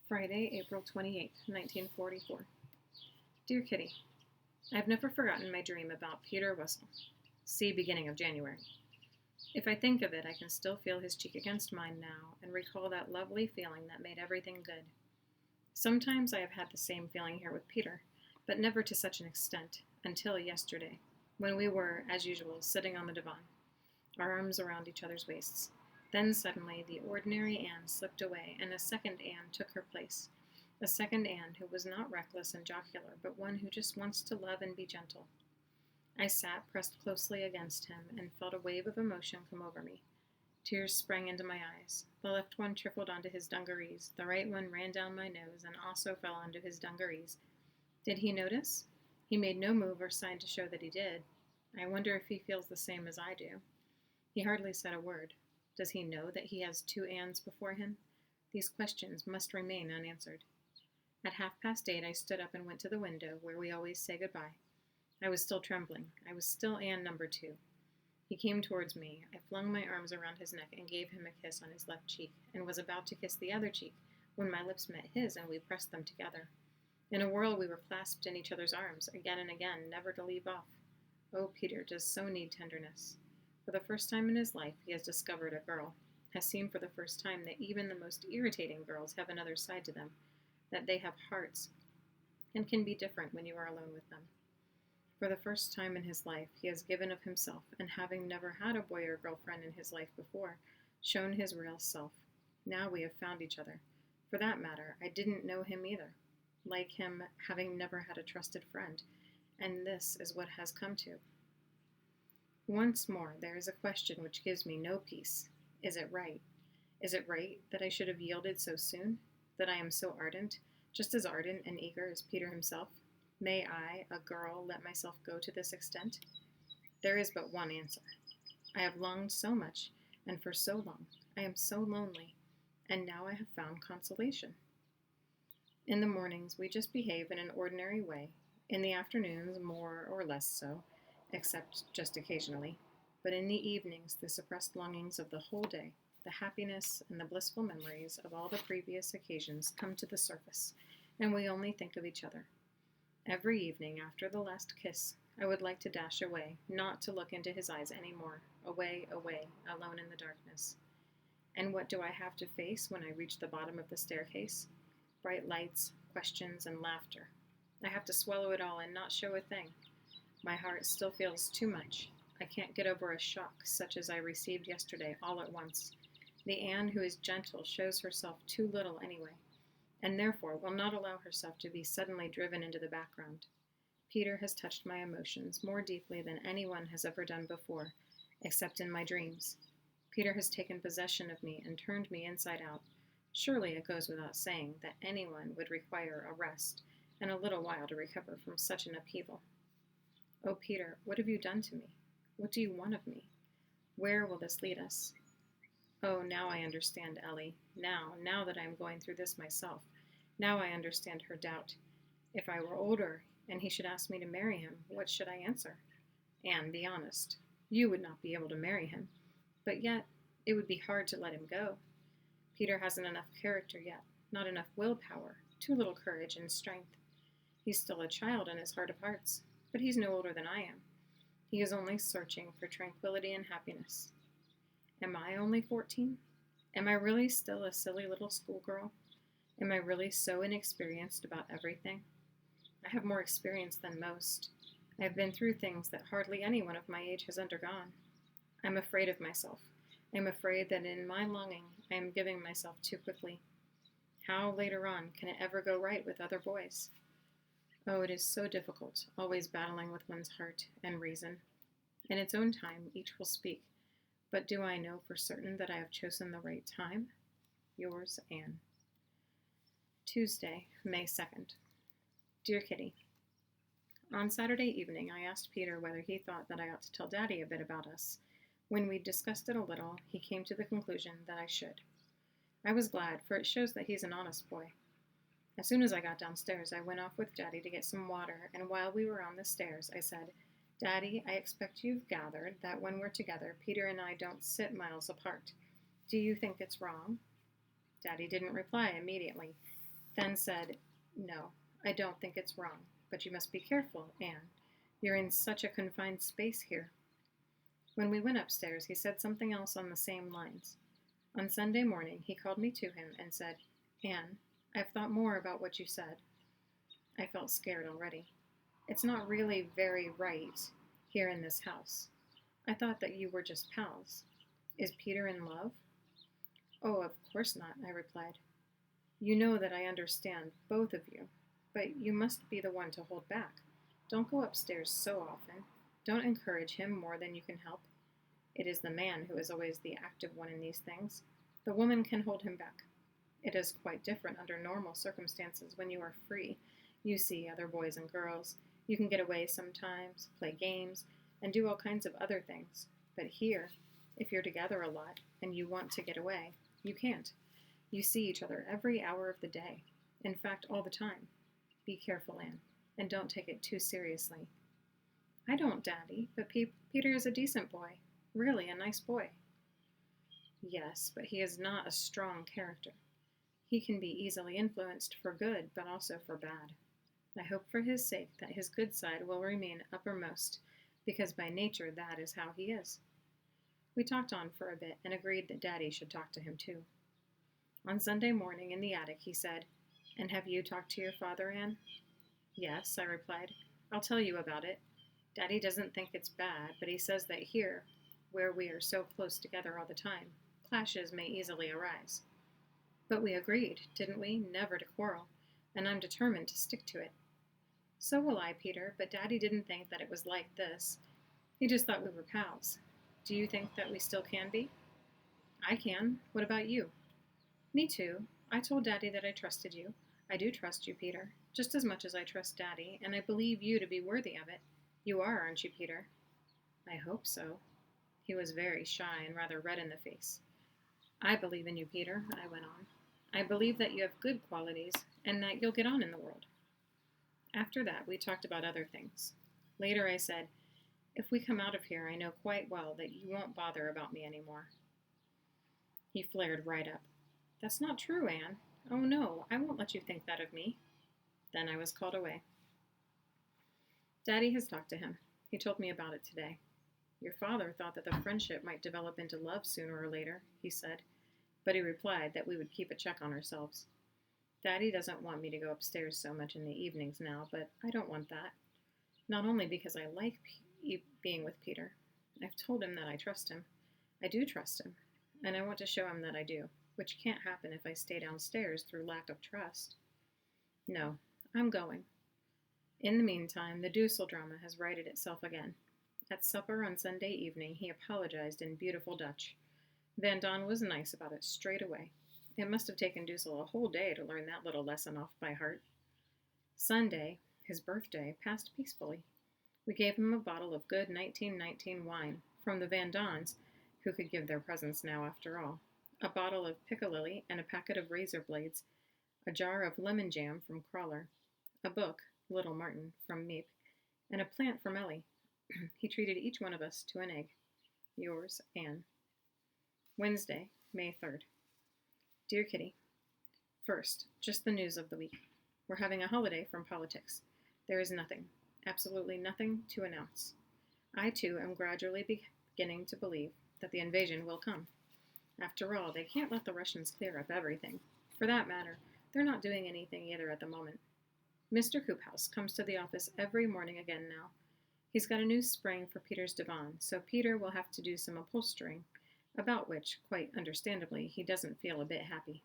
Friday, April 28th, 1944. Dear Kitty, I have never forgotten my dream about Peter Wessel. See beginning of January. If I think of it, I can still feel his cheek against mine now and recall that lovely feeling that made everything good. Sometimes I have had the same feeling here with Peter, but never to such an extent, until yesterday, when we were, as usual, sitting on the divan, our arms around each other's waists. Then suddenly the ordinary Anne slipped away, and a second Anne took her place. A second Anne who was not reckless and jocular, but one who just wants to love and be gentle. I sat pressed closely against him and felt a wave of emotion come over me. Tears sprang into my eyes. The left one trickled onto his dungarees. The right one ran down my nose and also fell onto his dungarees. Did he notice? He made no move or sign to show that he did. I wonder if he feels the same as I do. He hardly said a word. Does he know that he has two Annes before him? These questions must remain unanswered. At 8:30, I stood up and went to the window where we always say goodbye. I was still trembling. I was still Anne number 2. He came towards me. I flung my arms around his neck and gave him a kiss on his left cheek, and was about to kiss the other cheek when my lips met his and we pressed them together. In a whirl we were clasped in each other's arms, again and again, never to leave off. Oh, Peter does so need tenderness. For the first time in his life, he has discovered a girl, has seen for the first time that even the most irritating girls have another side to them, that they have hearts, and can be different when you are alone with them. For the first time in his life, he has given of himself, and having never had a boy or girlfriend in his life before, shown his real self. Now we have found each other. For that matter, I didn't know him either. Like him, having never had a trusted friend, and this is what has come to. Once more, there is a question which gives me no peace. Is it right? Is it right that I should have yielded so soon? That I am so ardent, just as ardent and eager as Peter himself? May I, a girl, let myself go to this extent? There is but one answer. I have longed so much, and for so long. I am so lonely, and now I have found consolation. In the mornings, we just behave in an ordinary way. In the afternoons, more or less so, except just occasionally. But in the evenings, the suppressed longings of the whole day, the happiness and the blissful memories of all the previous occasions come to the surface, and we only think of each other. Every evening, after the last kiss, I would like to dash away, not to look into his eyes any more, away, alone in the darkness. And what do I have to face when I reach the bottom of the staircase? Bright lights, questions, and laughter. I have to swallow it all and not show a thing. My heart still feels too much. I can't get over a shock such as I received yesterday all at once. The Anne who is gentle shows herself too little anyway, and therefore will not allow herself to be suddenly driven into the background. Peter has touched my emotions more deeply than anyone has ever done before, except in my dreams. Peter has taken possession of me and turned me inside out. Surely it goes without saying that anyone would require a rest and a little while to recover from such an upheaval. Oh, Peter, what have you done to me? What do you want of me? Where will this lead us? Oh, now I understand Ellie. Now that I am going through this myself. Now I understand her doubt. If I were older, and he should ask me to marry him, what should I answer? Anne, be honest. You would not be able to marry him. But yet, it would be hard to let him go. Peter hasn't enough character yet, not enough willpower, too little courage and strength. He's still a child in his heart of hearts, but he's no older than I am. He is only searching for tranquility and happiness. Am I only 14? Am I really still a silly little schoolgirl? Am I really so inexperienced about everything? I have more experience than most. I have been through things that hardly anyone of my age has undergone. I'm afraid of myself. I am afraid that in my longing I am giving myself too quickly. How, later on, can it ever go right with other boys? Oh, it is so difficult, always battling with one's heart and reason. In its own time, each will speak. But do I know for certain that I have chosen the right time? Yours, Anne. Tuesday, May 2nd. Dear Kitty, on Saturday evening I asked Peter whether he thought that I ought to tell Daddy a bit about us. When we discussed it a little, he came to the conclusion that I should. I was glad, for it shows that he's an honest boy. As soon as I got downstairs, I went off with Daddy to get some water, and while we were on the stairs, I said, Daddy, I expect you've gathered that when we're together, Peter and I don't sit miles apart. Do you think it's wrong? Daddy didn't reply immediately. then said, "No, I don't think it's wrong, but you must be careful, Anne. You're in such a confined space here." When we went upstairs, he said something else on the same lines. On Sunday morning, he called me to him and said, "Anne, I've thought more about what you said." I felt scared already. "It's not really very right here in this house. I thought that you were just pals. Is Peter in love?" "Oh, of course not," I replied. "You know that I understand both of you, but you must be the one to hold back. Don't go upstairs so often. Don't encourage him more than you can help. It is the man who is always the active one in these things. The woman can hold him back. It is quite different under normal circumstances when you are free. You see other boys and girls. You can get away sometimes, play games, and do all kinds of other things. But here, if you're together a lot and you want to get away, you can't. You see each other every hour of the day. In fact, all the time. Be careful, Anne, and don't take it too seriously." "I don't, Daddy, but Peter is a decent boy. Really a nice boy." "Yes, but he is not a strong character. He can be easily influenced for good, but also for bad. I hope for his sake that his good side will remain uppermost, because by nature that is how he is." We talked on for a bit and agreed that Daddy should talk to him too. On Sunday morning in the attic he said, "And have you talked to your father, Anne?" "Yes," I replied. "I'll tell you about it. Daddy doesn't think it's bad, but he says that here, where we are so close together all the time, clashes may easily arise. But we agreed, didn't we, never to quarrel, and I'm determined to stick to it." "So will I, Peter, but Daddy didn't think that it was like this. He just thought we were pals. Do you think that we still can be?" "I can. What about you?" "Me too. I told Daddy that I trusted you. I do trust you, Peter, just as much as I trust Daddy, and I believe you to be worthy of it. You are, aren't you, Peter?" "I hope so." He was very shy and rather red in the face. "I believe in you, Peter," I went on. "I believe that you have good qualities and that you'll get on in the world." After that, we talked about other things. Later I said, "If we come out of here, I know quite well that you won't bother about me anymore." He flared right up. "That's not true, Anne. Oh, no, I won't let you think that of me." Then I was called away. Daddy has talked to him. He told me about it today. "Your father thought that the friendship might develop into love sooner or later," he said, but he replied that we would keep a check on ourselves. Daddy doesn't want me to go upstairs so much in the evenings now, but I don't want that. Not only because I like being with Peter. I've told him that I trust him. I do trust him, and I want to show him that I do, which can't happen if I stay downstairs through lack of trust. No, I'm going. In the meantime, the Dussel drama has righted itself again. At supper on Sunday evening, he apologized in beautiful Dutch. Van Don was nice about it straight away. It must have taken Dussel a whole day to learn that little lesson off by heart. Sunday, his birthday, passed peacefully. We gave him a bottle of good 1919 wine, from the Van Dons, who could give their presents now after all, a bottle of piccalilli and a packet of razor blades, a jar of lemon jam from Crawler, a book, Little Martin, from Miep, and a plant from Ellie. He treated each one of us to an egg. Yours, Anne. Wednesday, May 3rd. Dear Kitty, first, just the news of the week. We're having a holiday from politics. There is nothing, absolutely nothing to announce. I, too, am gradually beginning to believe that the invasion will come. After all, they can't let the Russians clear up everything. For that matter, they're not doing anything either at the moment. Mr. Koophouse comes to the office every morning again now. He's got a new spring for Peter's divan, so Peter will have to do some upholstering, about which, quite understandably, he doesn't feel a bit happy.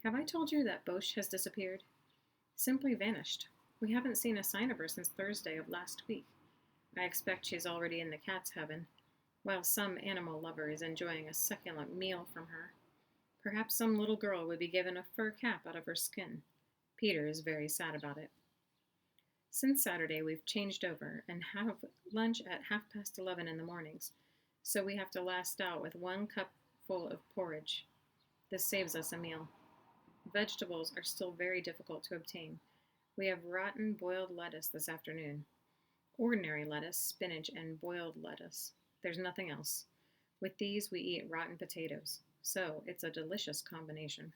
Have I told you that Boche has disappeared? Simply vanished. We haven't seen a sign of her since Thursday of last week. I expect she's already in the cat's heaven, while some animal lover is enjoying a succulent meal from her. Perhaps some little girl would be given a fur cap out of her skin. Peter is very sad about it. Since Saturday, we've changed over and have lunch at 11:30 in the mornings, so we have to last out with 1 cup full of porridge. This saves us a meal. Vegetables are still very difficult to obtain. We have rotten boiled lettuce this afternoon. Ordinary lettuce, spinach, and boiled lettuce. There's nothing else. With these, we eat rotten potatoes, so it's a delicious combination.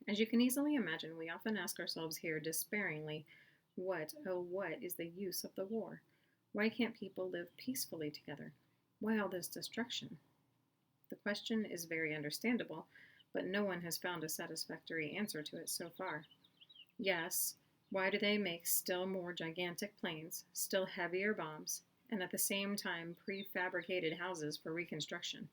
As you can easily imagine, we often ask ourselves here despairingly, what, oh, what is the use of the war? Why can't people live peacefully together? Why all this destruction? The question is very understandable, but no one has found a satisfactory answer to it so far. Yes, why do they make still more gigantic planes, still heavier bombs, and at the same time prefabricated houses for reconstruction?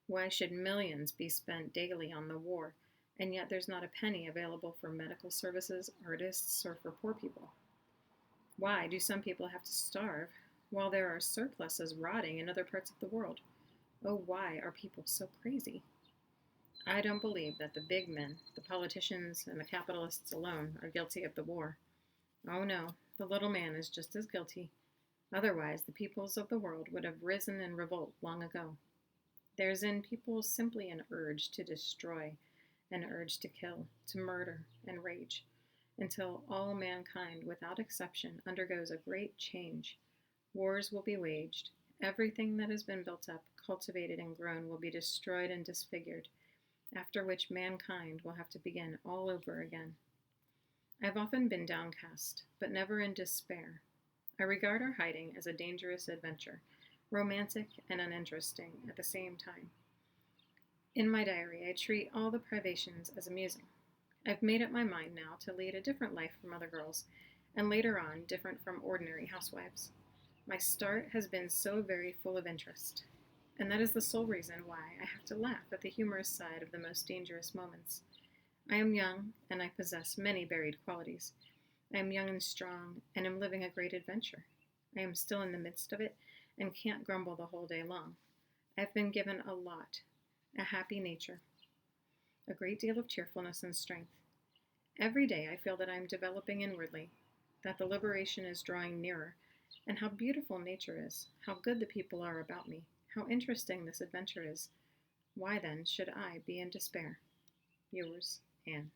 Why should millions be spent daily on the war, and yet there's not a penny available for medical services, artists, or for poor people? Why do some people have to starve while there are surpluses rotting in other parts of the world? Oh, why are people so crazy? I don't believe that the big men, the politicians, and the capitalists alone are guilty of the war. Oh no, the little man is just as guilty. Otherwise, the peoples of the world would have risen in revolt long ago. There's in people simply an urge to destroy, an urge to kill, to murder, and rage, until all mankind, without exception, undergoes a great change. Wars will be waged. Everything that has been built up, cultivated, and grown will be destroyed and disfigured, after which mankind will have to begin all over again. I've often been downcast, but never in despair. I regard our hiding as a dangerous adventure, romantic and uninteresting at the same time. In my diary, I treat all the privations as amusing. I've made up my mind now to lead a different life from other girls, and later on, different from ordinary housewives. My start has been so very full of interest, and that is the sole reason why I have to laugh at the humorous side of the most dangerous moments. I am young, and I possess many buried qualities. I am young and strong, and am living a great adventure. I am still in the midst of it, and can't grumble the whole day long. I have been given a lot, a happy nature, a great deal of cheerfulness and strength. Every day I feel that I am developing inwardly, that the liberation is drawing nearer, and how beautiful nature is, how good the people are about me, how interesting this adventure is. Why then should I be in despair? Yours, Anne.